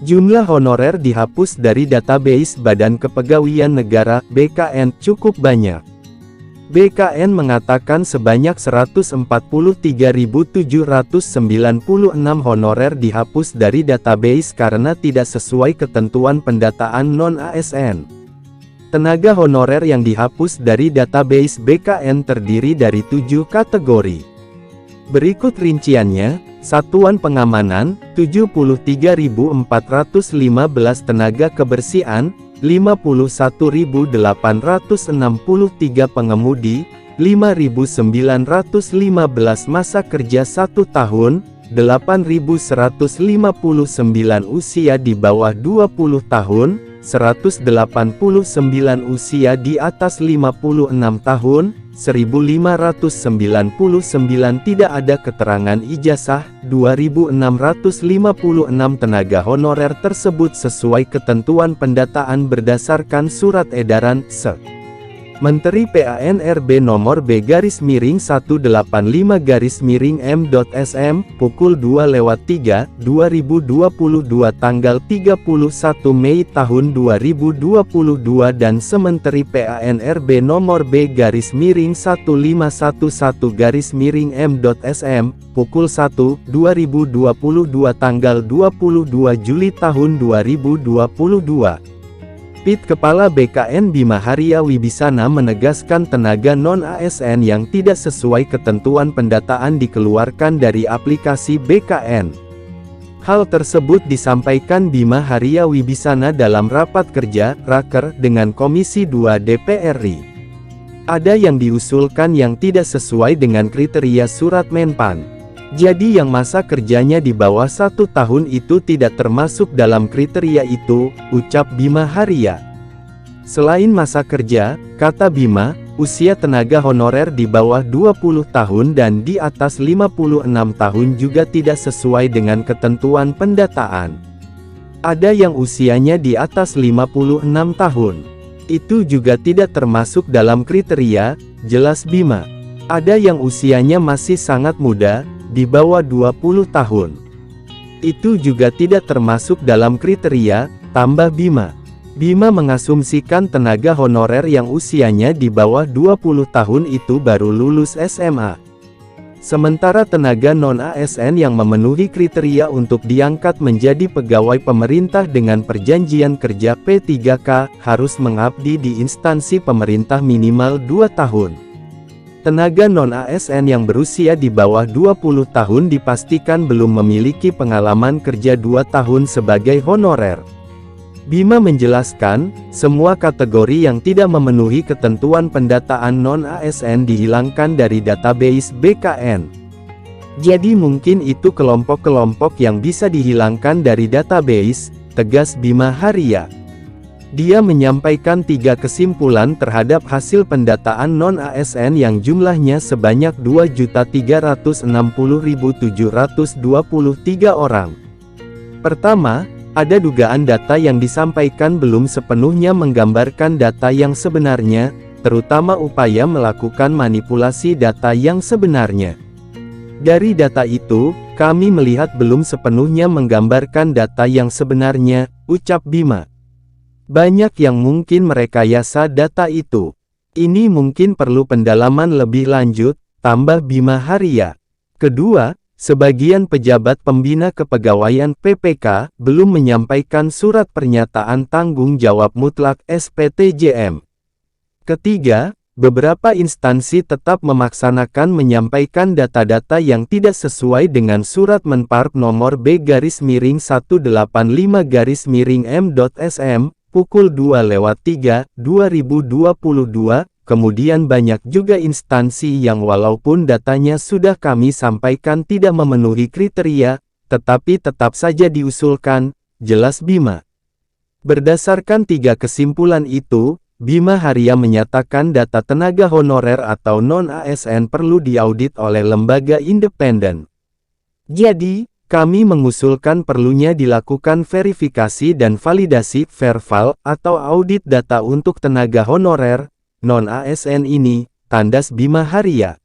Jumlah honorer dihapus dari database Badan Kepegawaian Negara (BKN) cukup banyak. BKN mengatakan sebanyak 143.796 honorer dihapus dari database karena tidak sesuai ketentuan pendataan non-ASN. Tenaga honorer yang dihapus dari database BKN terdiri dari 7 kategori. Berikut rinciannya. Satuan pengamanan, 73.415 tenaga kebersihan, 51.863 pengemudi, 5.915 masa kerja 1 tahun, 8.159 usia di bawah 20 tahun, 189 usia di atas 56 tahun, 1.599 tidak ada keterangan ijazah, 2.656 tenaga honorer tersebut sesuai ketentuan pendataan berdasarkan Surat Edaran Se. Menteri PAN/RB nomor B-185-M.SM, pukul 2:03, 2022 tanggal 31 Mei tahun 2022 dan Sementeri PAN/RB nomor B-1511-M.SM, pukul 1, 2022 tanggal 22 Juli tahun 2022. Kepala BKN Bima Haria Wibisana menegaskan tenaga non-ASN yang tidak sesuai ketentuan pendataan dikeluarkan dari aplikasi BKN. Hal tersebut disampaikan Bima Haria Wibisana dalam rapat kerja (Raker) dengan Komisi 2 DPR RI. Ada yang diusulkan yang tidak sesuai dengan kriteria Surat Menpan. Jadi yang masa kerjanya di bawah 1 tahun itu tidak termasuk dalam kriteria itu, ucap Bima Haria. Selain masa kerja, kata Bima, usia tenaga honorer di bawah 20 tahun dan di atas 56 tahun juga tidak sesuai dengan ketentuan pendataan. Ada yang usianya di atas 56 tahun. Itu juga tidak termasuk dalam kriteria, jelas Bima. Ada yang usianya masih sangat muda, di bawah 20 tahun. Itu juga tidak termasuk dalam kriteria, tambah Bima. Bima mengasumsikan tenaga honorer yang usianya di bawah 20 tahun itu baru lulus SMA. Sementara tenaga non-ASN yang memenuhi kriteria untuk diangkat menjadi pegawai pemerintah dengan perjanjian kerja P3K, harus mengabdi di instansi pemerintah minimal 2 tahun. Tenaga non-ASN yang berusia di bawah 20 tahun dipastikan belum memiliki pengalaman kerja 2 tahun sebagai honorer. Bima menjelaskan, semua kategori yang tidak memenuhi ketentuan pendataan non-ASN dihilangkan dari database BKN. Jadi mungkin itu kelompok-kelompok yang bisa dihilangkan dari database, tegas Bima Haria. Dia menyampaikan 3 kesimpulan terhadap hasil pendataan non-ASN yang jumlahnya sebanyak 2.360.723 orang. Pertama, ada dugaan data yang disampaikan belum sepenuhnya menggambarkan data yang sebenarnya, terutama upaya melakukan manipulasi data yang sebenarnya. Dari data itu, kami melihat belum sepenuhnya menggambarkan data yang sebenarnya, ucap Bima. Banyak yang mungkin merekayasa data itu. Ini mungkin perlu pendalaman lebih lanjut, tambah Bima Haria. Kedua, sebagian pejabat pembina kepegawaian (PPK) belum menyampaikan surat pernyataan tanggung jawab mutlak (SPTJM). Ketiga, beberapa instansi tetap menyampaikan data-data yang tidak sesuai dengan Surat Menparp nomor B-185-M.SM, pukul 2:03, 2022, kemudian banyak juga instansi yang walaupun datanya sudah kami sampaikan tidak memenuhi kriteria, tetapi tetap saja diusulkan, jelas Bima. Berdasarkan 3 kesimpulan itu, Bima Haria menyatakan data tenaga honorer atau non-ASN perlu diaudit oleh lembaga independen. Jadi, kami mengusulkan perlunya dilakukan verifikasi dan validasi (verval) atau audit data untuk tenaga honorer, non-ASN ini, tandas Bima Haria.